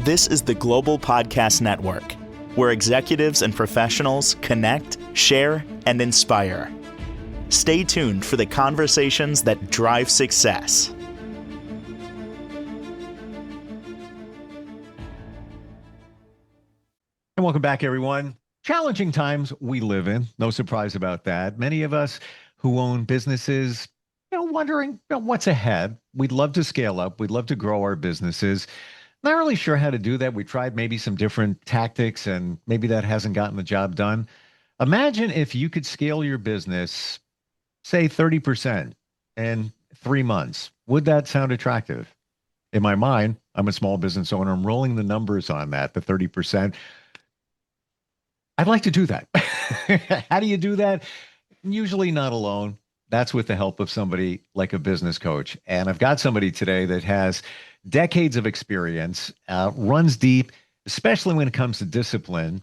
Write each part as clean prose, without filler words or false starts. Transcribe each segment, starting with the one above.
This is the Global Podcast Network, where executives and professionals connect, share, and inspire. Stay tuned for the conversations that drive success. And welcome back, everyone. Challenging times we live in. No surprise about that. Many of us who own businesses, wondering what's ahead. We'd love to scale up. We'd love to grow our businesses. Not really sure how to do that. We tried maybe some different tactics, and maybe that hasn't gotten the job done. Imagine if you could scale your business, say 30% in 3 months. Would that sound attractive? In my mind, I'm a small business owner. I'm rolling the numbers on that, the 30%. I'd like to do that. How do you do that? Usually not alone. That's with the help of somebody like a business coach. And I've got somebody today that has decades of experience, runs deep, especially when it comes to discipline.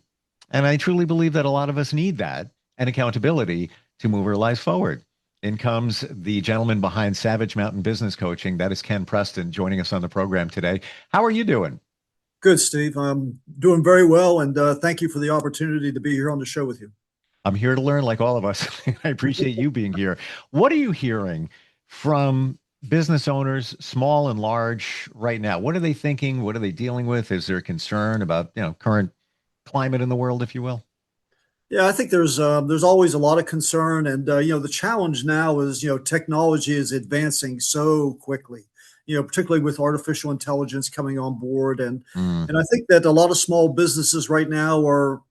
And I truly believe that a lot of us need that and accountability to move our lives forward. In comes the gentleman behind Savage Mountain Business Coaching. That is Ken Preston, joining us on the program today. How are you doing? Good, Steve. I'm doing very well, and thank you for the opportunity to be here on the show with you. I'm here to learn, like all of us. I appreciate you being here. What are you hearing from business owners, small and large, right now? What are they thinking? What are they dealing with? Is there concern about current climate in the world, if you will? Yeah, I think there's always a lot of concern, and the challenge now is technology is advancing so quickly. Particularly with artificial intelligence coming on board, and I think that a lot of small businesses right now are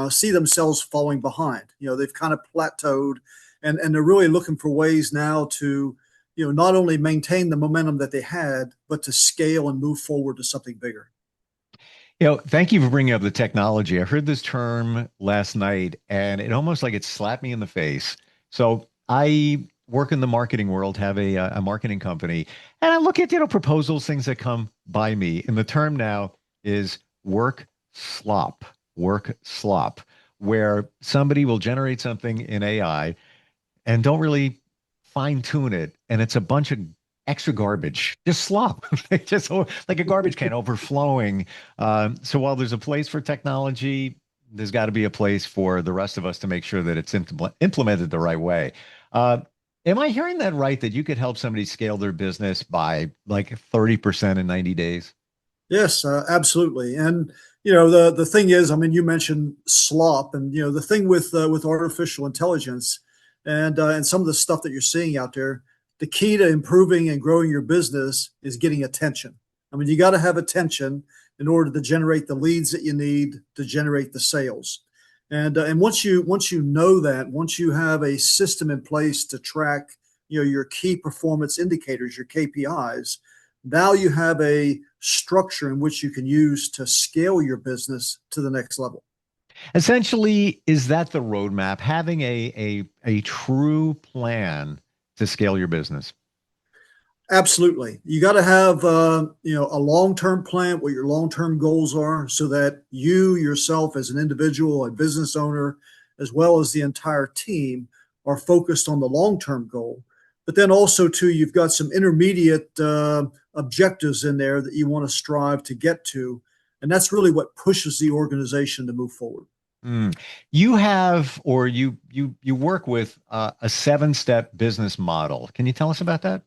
see themselves falling behind. They've kind of plateaued, and they're really looking for ways now to not only maintain the momentum that they had, but to scale and move forward to something bigger. Thank you for bringing up the technology. I heard this term last night, and it almost like it slapped me in the face. So I work in the marketing world, have a marketing company, and I look at proposals, things that come by me. And the term now is work slop, where somebody will generate something in AI and don't really fine tune it, and it's a bunch of extra garbage, just slop, just like a garbage can overflowing. So while there's a place for technology, there's got to be a place for the rest of us to make sure that it's implemented the right way. Am I hearing that right, that you could help somebody scale their business by like 30% in 90 days? Yes, absolutely. And the thing is, I mean, you mentioned slop, and the thing with artificial intelligence and some of the stuff that you're seeing out there, the key to improving and growing your business is getting attention. I mean, you got to have attention in order to generate the leads that you need to generate the sales. And once you know that, once you have a system in place to track your key performance indicators, your KPIs, now you have a structure in which you can use to scale your business to the next level. Essentially, is that the roadmap? Having a true plan to scale your business? Absolutely. You got to have a long-term plan, what your long-term goals are, so that you yourself as an individual, a business owner, as well as the entire team are focused on the long-term goal. But then also too, you've got some intermediate objectives in there that you want to strive to get to. And that's really what pushes the organization to move forward. You have, or you work with a 7-step business model. Can you tell us about that?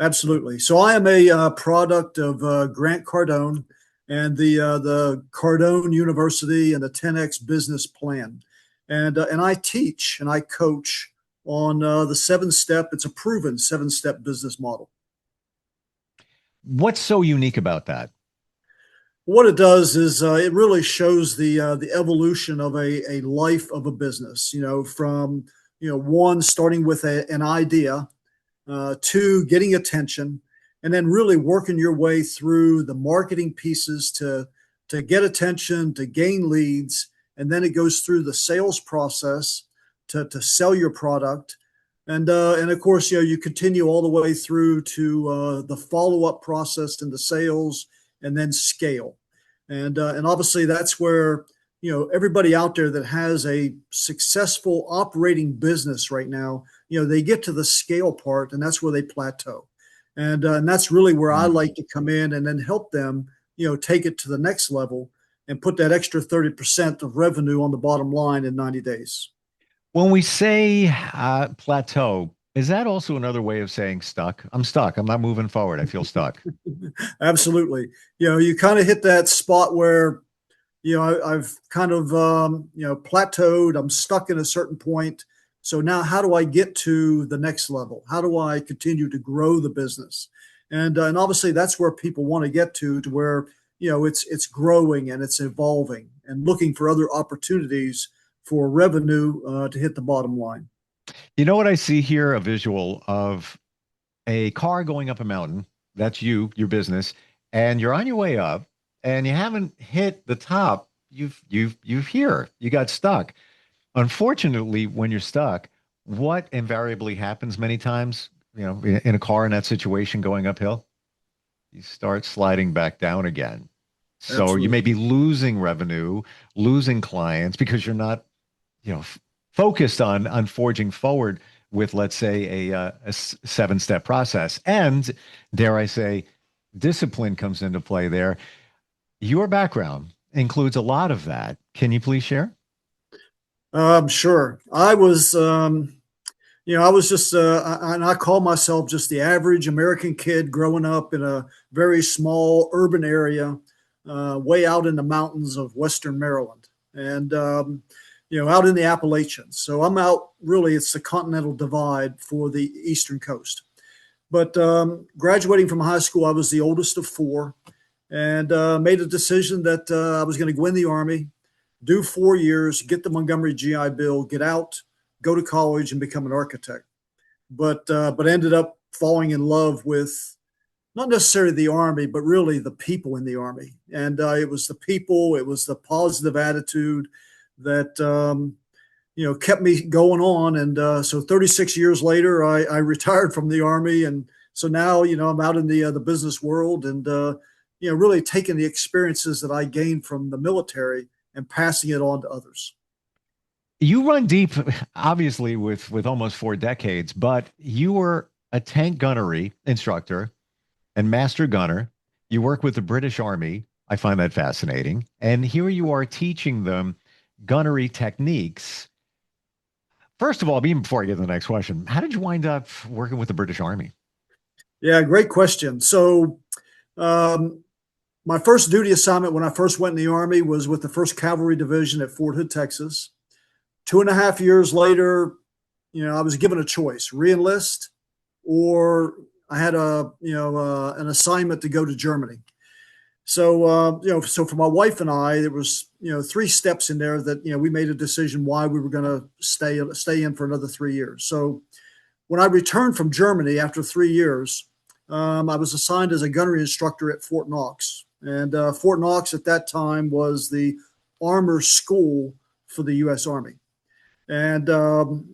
Absolutely. So I am a product of Grant Cardone and the Cardone University and the 10X Business Plan, and I teach and I coach on the 7-step. It's a proven 7-step business model. What's so unique about that? What it does is it really shows the evolution of a life of a business. From one starting with an idea. To getting attention, and then really working your way through the marketing pieces to get attention, to gain leads, and then it goes through the sales process to sell your product, and of course you continue all the way through to the follow-up process into sales, and then scale, and obviously that's where everybody out there that has a successful operating business right now, they get to the scale part, and that's where they plateau. And that's really where I like to come in and then help them take it to the next level and put that extra 30% of revenue on the bottom line in 90 days. When we say plateau, is that also another way of saying stuck? I'm stuck. I'm not moving forward. I feel stuck. Absolutely. You kind of hit that spot where, I've kind of, plateaued. I'm stuck in a certain point. So now how do I get to the next level? How do I continue to grow the business? And obviously that's where people want to get to where, it's growing and it's evolving and looking for other opportunities for revenue to hit the bottom line. You know what I see here? A visual of a car going up a mountain. That's your business, and you're on your way up, and you haven't hit the top. You got stuck. Unfortunately, when you're stuck, what invariably happens many times, in a car in that situation going uphill, you start sliding back down again. So you may Absolutely. be losing revenue, losing clients because you're not, focused on forging forward with, let's say, a 7-step process. And dare I say, discipline comes into play there. Your background includes a lot of that. Can you please share? Sure. I was just, and I call myself just the average American kid growing up in a very small urban area, way out in the mountains of Western Maryland, and out in the Appalachians. So I'm out. Really, it's the Continental Divide for the Eastern Coast. But graduating from high school, I was the oldest of four, and made a decision that I was going to go in the Army, do 4 years, get the Montgomery GI Bill, get out, go to college, and become an architect. But ended up falling in love with not necessarily the Army, but really the people in the Army. And it was the people, it was the positive attitude that kept me going on. And so 36 years later, I retired from the Army, and so now I'm out in the business world, and really taking the experiences that I gained from the military and passing it on to others. You run deep, obviously, with almost 4 decades, but you were a tank gunnery instructor and master gunner. You work with the British Army. I find that fascinating. And here you are teaching them gunnery techniques. First of all, even before I get to the next question, how did you wind up working with the British Army? Yeah, great question. So, my first duty assignment when I first went in the Army was with the 1st Cavalry Division at Fort Hood, Texas. 2.5 years later, I was given a choice: reenlist, or I had an assignment to go to Germany. So, so for my wife and I, there was 3 steps in there that we made a decision why we were going to stay in for another 3 years. So when I returned from Germany after 3 years, I was assigned as a gunnery instructor at Fort Knox, and Fort Knox at that time was the armor school for the U.S. Army. And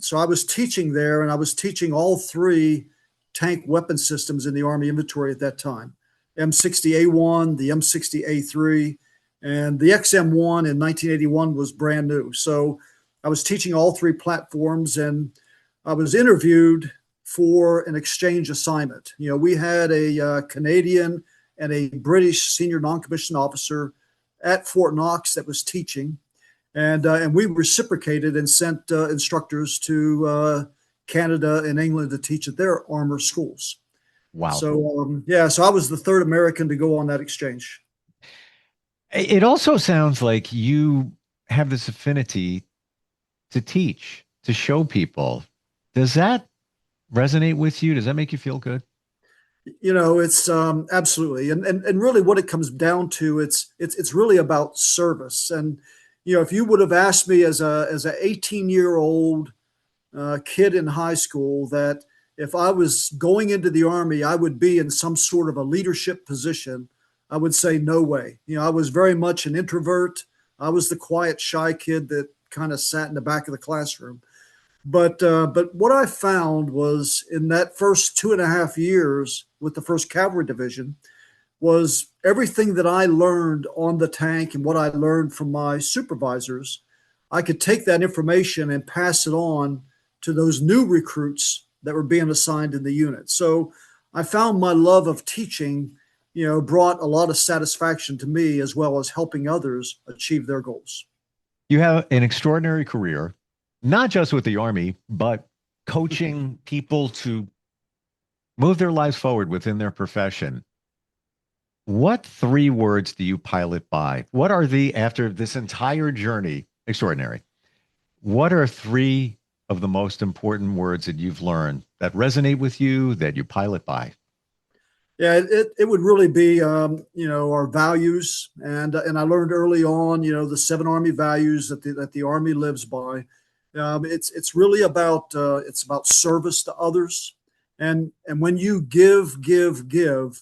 so I was teaching there, and I was teaching all 3 tank weapon systems in the Army inventory at that time: M60A1, the M60A3, and the XM1 in 1981 was brand new. So I was teaching all 3 platforms, and I was interviewed for an exchange assignment. We had a Canadian and a British senior non-commissioned officer at Fort Knox that was teaching. And we reciprocated and sent instructors to Canada and England to teach at their armor schools. Wow. So so I was the 3rd American to go on that exchange. It also sounds like you have this affinity to teach, to show people. Does that resonate with you? Does that make you feel good? It's absolutely, and really what it comes down to, it's really about service. And if you would have asked me as a 18-year-old kid in high school that if I was going into the Army, I would be in some sort of a leadership position, I would say no way. I was very much an introvert. I was the quiet, shy kid that kind of sat in the back of the classroom. But what I found was in that first 2.5 years with the 1st Cavalry Division was everything that I learned on the tank and what I learned from my supervisors. I could take that information and pass it on to those new recruits that were being assigned in the unit. So I found my love of teaching brought a lot of satisfaction to me as well as helping others achieve their goals. You have an extraordinary career, not just with the Army, but coaching people to move their lives forward within their profession. What three words do you pilot by? What are after this entire journey, extraordinary, what are three of the most important words that you've learned that resonate with you, that you pilot by? Yeah, it would really be our values, and I learned early on the 7 Army values that the Army lives by. It's really about service to others, and when you give, the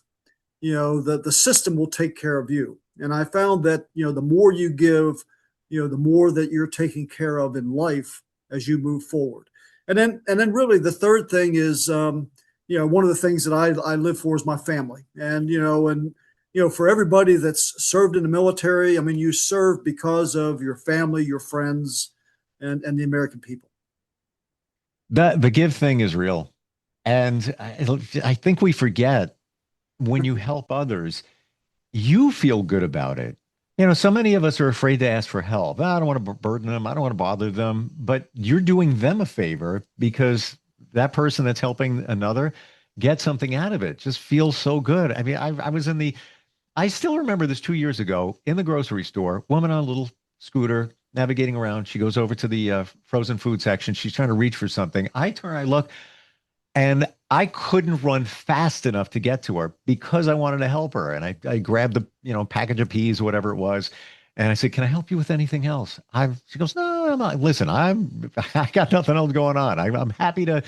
system will take care of you. And I found that the more you give, the more that you're taken care of in life as you move forward. And then really the third thing is one of the things that I live for is my family. And for everybody that's served in the military, I mean, you serve because of your family, your friends, and the American people. The give thing is real. And I think we forget when you help others, you feel good about it. So many of us are afraid to ask for help. I don't want to burden them. I don't want to bother them. But you're doing them a favor because that person that's helping another gets something out of it. Just feels so good. I mean, I still remember this 2 years ago in the grocery store, woman on a little scooter navigating around. She goes over to the frozen food section. She's trying to reach for something. I turn, I look, and I couldn't run fast enough to get to her because I wanted to help her. And I grabbed the, package of peas, whatever it was. And I said, "Can I help you with anything else?" She goes, "No, I'm not. Listen, I got nothing else going on. I'm happy to,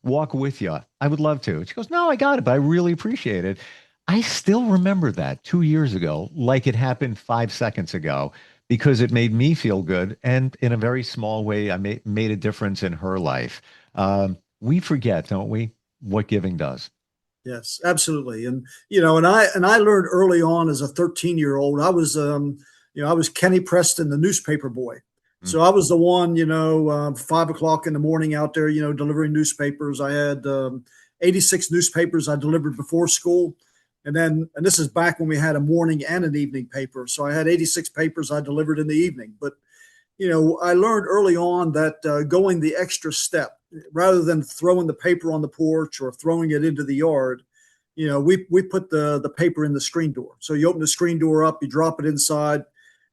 walk with you. I would love to." She goes, "No, I got it, but I really appreciate it." I still remember that 2 years ago, like it happened 5 seconds ago, because it made me feel good. And in a very small way, I made a difference in her life. We forget, don't we, what giving does? Yes, absolutely. And I learned early on as a 13-year-old. I was Kenny Preston, the newspaper boy. So I was the one, 5 o'clock in the morning out there, delivering newspapers. I had 86 newspapers I delivered before school. And this is back when we had a morning and an evening paper. So I had 86 papers I delivered in the evening. But, I learned early on that going the extra step, rather than throwing the paper on the porch or throwing it into the yard, we put the paper in the screen door. So you open the screen door up, you drop it inside.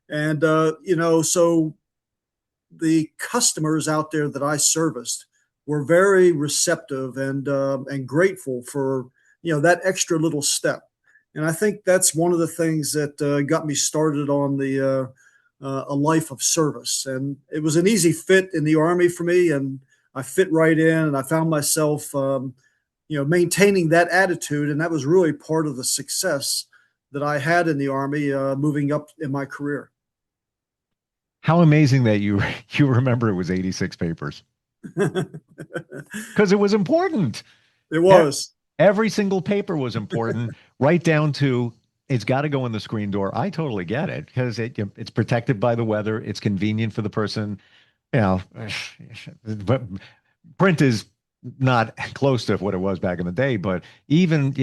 And, so the customers out there that I serviced were very receptive and grateful for, that extra little step. And I think that's one of the things that got me started on a life of service. And it was an easy fit in the Army for me. And I fit right in, and I found myself, maintaining that attitude. And that was really part of the success that I had in the Army, moving up in my career. How amazing that you remember it was 86 papers because it was important. It was. Every single paper was important, right down to it's got to go in the screen door. I totally get it because it's protected by the weather. It's convenient for the person. But print is not close to what it was back in the day. But even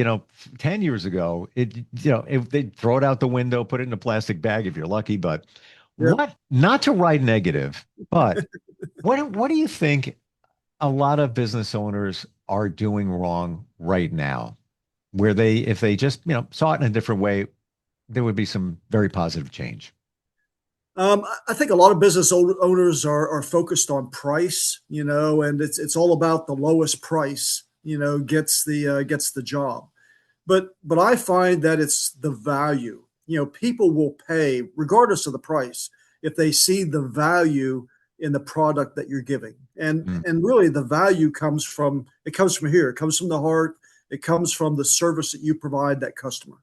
10 years ago, if they throw it out the window, put it in a plastic bag if you're lucky. But What? Not to ride negative, but what do you think a lot of business owners are doing wrong right now? Where if they just saw it in a different way, there would be some very positive change. I think a lot of business owners are focused on price, and it's all about the lowest price, gets the job. But I find that it's the value. People will pay regardless of the price if they see the value in the product that you're giving. And really the value comes from here. It comes from the heart. It comes from the service that you provide that customer.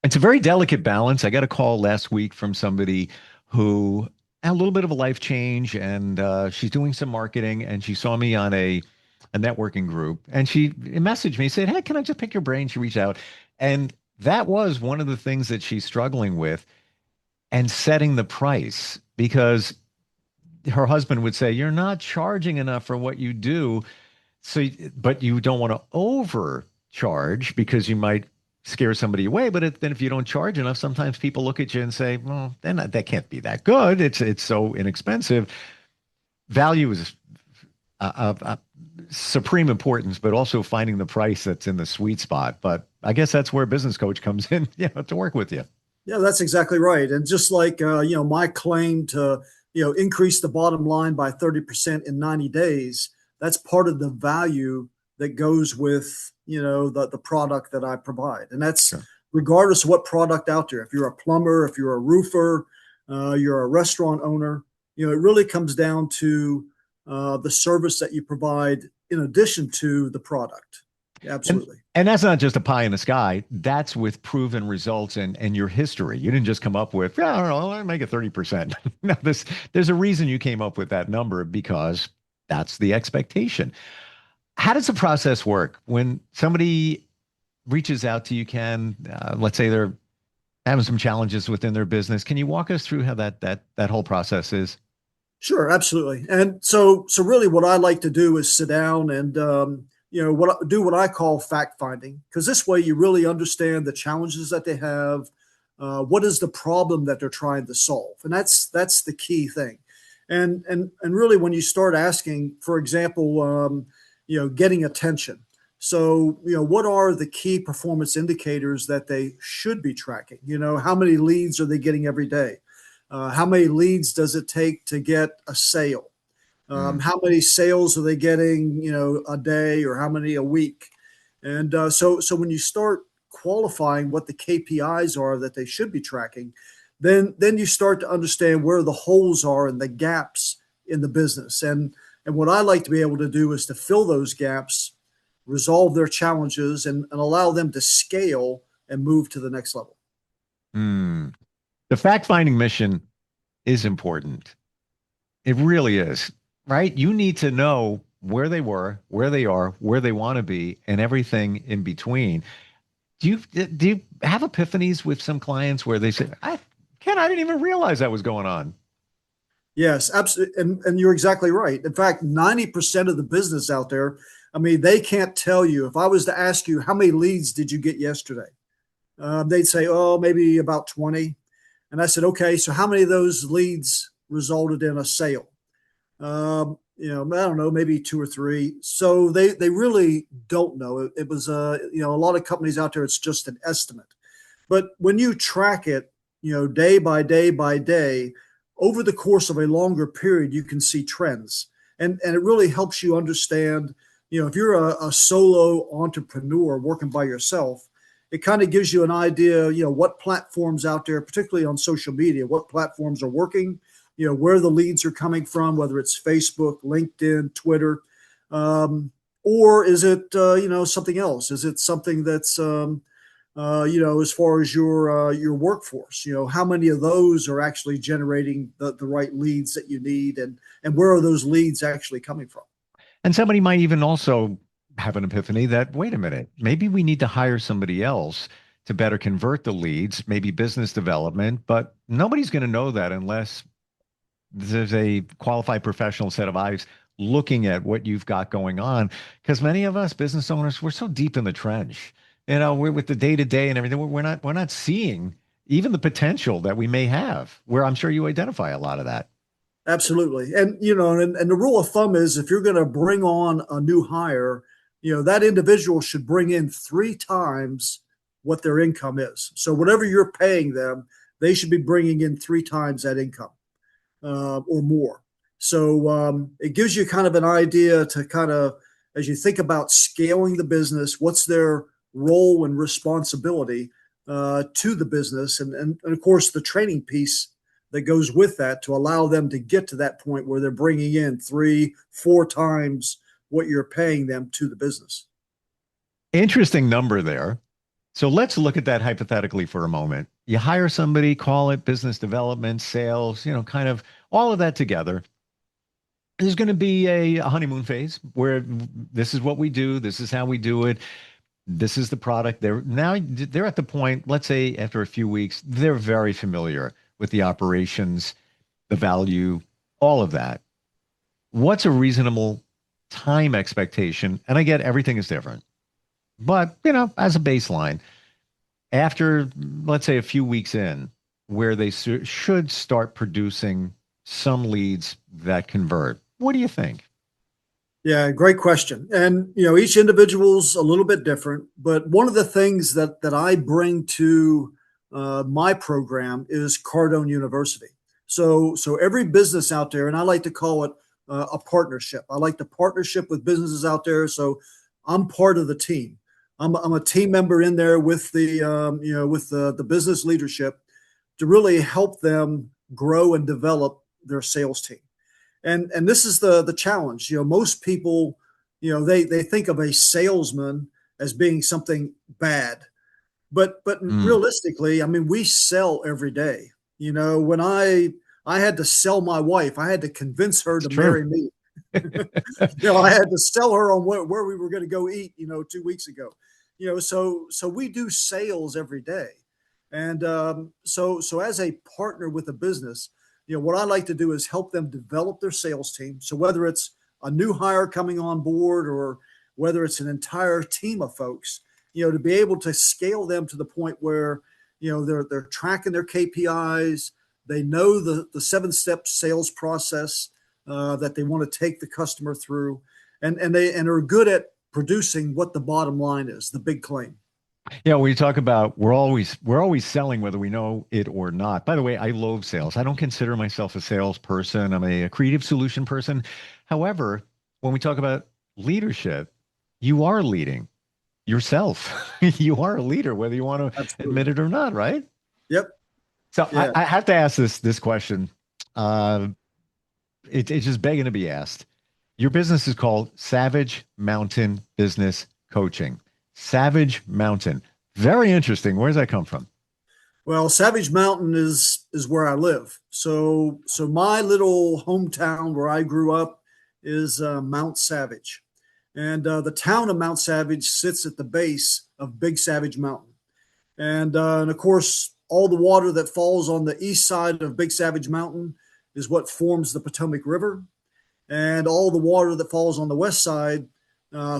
It's a very delicate balance. I got a call last week from somebody who had a little bit of a life change, and she's doing some marketing, and she saw me on a networking group, and she messaged me, said, "Hey, can I just pick your brain?" She reached out, and that was one of the things that she's struggling with, and setting the price, because her husband would say, "You're not charging enough for what you do." So, but you don't want to overcharge because you might scare somebody away. But then if you don't charge enough, sometimes people look at you and say, well, that can't be that good. It's so inexpensive. Value is of supreme importance, but also finding the price that's in the sweet spot. But I guess that's where a business coach comes in, to work with you. Yeah, that's exactly right. And just like my claim to increase the bottom line by 30% in 90 days, that's part of the value that goes with the product that I provide. And that's Sure. regardless of what product out there. If you're a plumber, if you're a roofer, you're a restaurant owner, it really comes down to the service that you provide in addition to the product. And Absolutely. and that's not just a pie in the sky. That's with proven results and your history. You didn't just come up with, I don't know, I'll make it 30%. No, there's a reason you came up with that number, because that's the expectation. How does the process work when somebody reaches out to you? Let's say they're having some challenges within their business. Can you walk us through how that whole process is? Sure, absolutely. And so really what I like to do is sit down and what I call fact finding, because this way you really understand the challenges that they have. What is the problem that they're trying to solve? And that's the key thing. And really when you start asking, for example, getting attention. So, what are the key performance indicators that they should be tracking? How many leads are they getting every day? How many leads does it take to get a sale? How many sales are they getting, a day, or how many a week? And so when you start qualifying what the KPIs are that they should be tracking, then you start to understand where the holes are and the gaps in the business. And what I like to be able to do is to fill those gaps, resolve their challenges, and allow them to scale and move to the next level. Mm. The fact-finding mission is important. It really is, right? You need to know where they were, where they are, where they want to be, and everything in between. Do you have epiphanies with some clients where they say, Ken, I didn't even realize that was going on? Yes, absolutely. And you're exactly right. In fact, 90% of the business out there, I mean, they can't tell you. If I was to ask you, how many leads did you get yesterday? They'd say, oh, maybe about 20. And I said, okay, so how many of those leads resulted in a sale? I don't know, maybe two or three. So they really don't know. It was, a lot of companies out there, it's just an estimate. But when you track it, day by day by day, over the course of a longer period, you can see trends. And it really helps you understand, if you're a solo entrepreneur working by yourself, it kind of gives you an idea, what platforms out there, particularly on social media, what platforms are working, where the leads are coming from, whether it's Facebook, LinkedIn, Twitter, or is it, something else? Is it something that's, as far as your workforce, how many of those are actually generating the right leads that you need, and where are those leads actually coming from? And somebody might even also have an epiphany that, wait a minute, maybe we need to hire somebody else to better convert the leads, maybe business development, but nobody's going to know that unless there's a qualified professional set of eyes looking at what you've got going on. Because many of us business owners, we're so deep in the trench. We're with the day to day and everything. We're not seeing even the potential that we may have. Where I'm sure you identify a lot of that. Absolutely. And, and the rule of thumb is, if you're going to bring on a new hire, that individual should bring in 3 times what their income is. So whatever you're paying them, they should be bringing in 3 times that income, or more. So it gives you kind of an idea to kind of, as you think about scaling the business, what's their role and responsibility to the business. And of course, the training piece that goes with that, to allow them to get to that point where they're bringing in 3, 4 times what you're paying them to the business. Interesting number there. So let's look at that hypothetically for a moment. You hire somebody, call it business development, sales, kind of all of that together. There's going to be a honeymoon phase where this is what we do. This is how we do it. This is the product. They're at the point, let's say after a few weeks, they're very familiar with the operations, the value, all of that. What's a reasonable time expectation? And I get everything is different, but as a baseline, after, let's say, a few weeks in, where they should start producing some leads that convert? What do you think? Yeah, great question. And each individual's a little bit different, but one of the things that I bring to my program is Cardone University. So every business out there, and I like to call it a partnership. I like the partnership with businesses out there. So I'm part of the team. I'm a team member in there with the business leadership to really help them grow and develop their sales team. And this is the challenge. Most people, they think of a salesman as being something bad, but realistically, I mean, we sell every day. When I had to sell my wife, I had to convince her to marry me. I had to sell her on where we were going to go eat, 2 weeks ago. So we do sales every day. And so as a partner with a business, what I like to do is help them develop their sales team. So whether it's a new hire coming on board or whether it's an entire team of folks, to be able to scale them to the point where, they're tracking their KPIs. They know the 7-step sales process that they want to take the customer through, and are good at producing what the bottom line is, the big claim. Yeah, when you talk about we're always selling whether we know it or not. By the way, I loathe sales. I don't consider myself a salesperson. I'm a creative solution person. However, when we talk about leadership, you are leading yourself. You are a leader, whether you want to admit it or not, right? Yep. So yeah. I have to ask this question. It's just begging to be asked. Your business is called Savage Mountain Business Coaching. Savage Mountain. Very interesting. Where does that come from? Well, Savage Mountain is where I live. So my little hometown where I grew up is Mount Savage. And the town of Mount Savage sits at the base of Big Savage Mountain. And of course, all the water that falls on the east side of Big Savage Mountain is what forms the Potomac River. And all the water that falls on the west side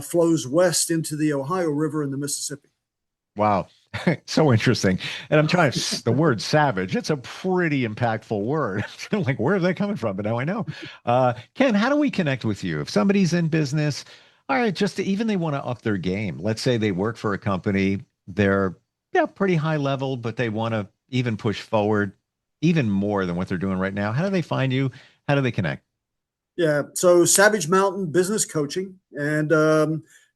flows west into the Ohio River and the Mississippi. Wow. So interesting. And I'm trying to, the word savage, it's a pretty impactful word. Like, where is that coming from? But now I know. Ken, how do we connect with you? If somebody's in business, all right, even they want to up their game. Let's say they work for a company, they're pretty high level, but they want to even push forward even more than what they're doing right now. How do they find you? How do they connect? Yeah, so Savage Mountain Business Coaching, and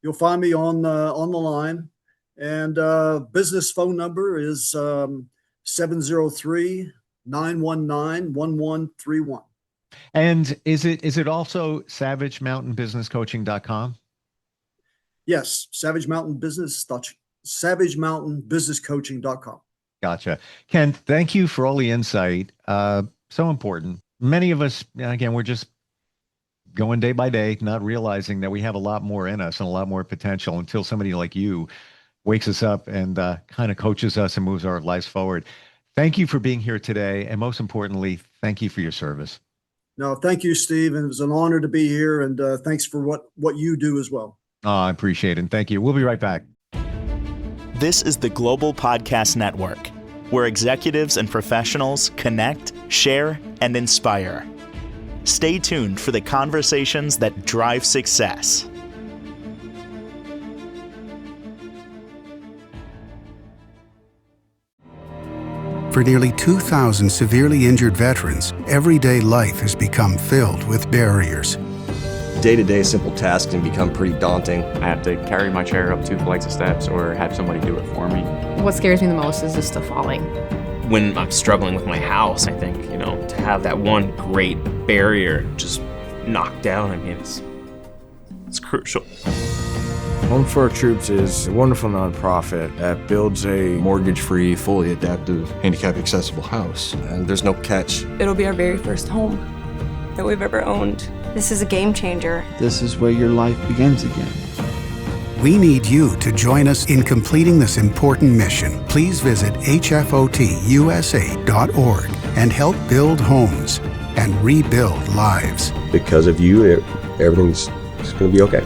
you'll find me on the line. And business phone number is 703-919-1131. And is it also savagemountainbusinesscoaching.com? Yes, savagemountainbusinesscoaching.com. Gotcha. Ken, thank you for all the insight. So important. Many of us, again, we're just going day by day, not realizing that we have a lot more in us and a lot more potential until somebody like you wakes us up and kind of coaches us and moves our lives forward. Thank you for being here today. And most importantly, thank you for your service. No, thank you, Steve. And it was an honor to be here. And thanks for what you do as well. Oh, I appreciate it. And thank you. We'll be right back. This is the Global Podcast Network, where executives and professionals connect, share, and inspire. Stay tuned for the conversations that drive success. For nearly 2,000 severely injured veterans, everyday life has become filled with barriers. Day-to-day simple tasks can become pretty daunting. I have to carry my chair up 2 flights of steps or have somebody do it for me. What scares me the most is just the falling. When I'm struggling with my house, I think, to have that one great barrier just knocked down, I mean, it's crucial. Home for Our Troops is a wonderful nonprofit that builds a mortgage-free, fully adaptive, handicap-accessible house. And there's no catch. It'll be our very first home that we've ever owned. This is a game changer. This is where your life begins again. We need you to join us in completing this important mission. Please visit hfotusa.org and help build homes and rebuild lives. Because of you, everything's going to be okay.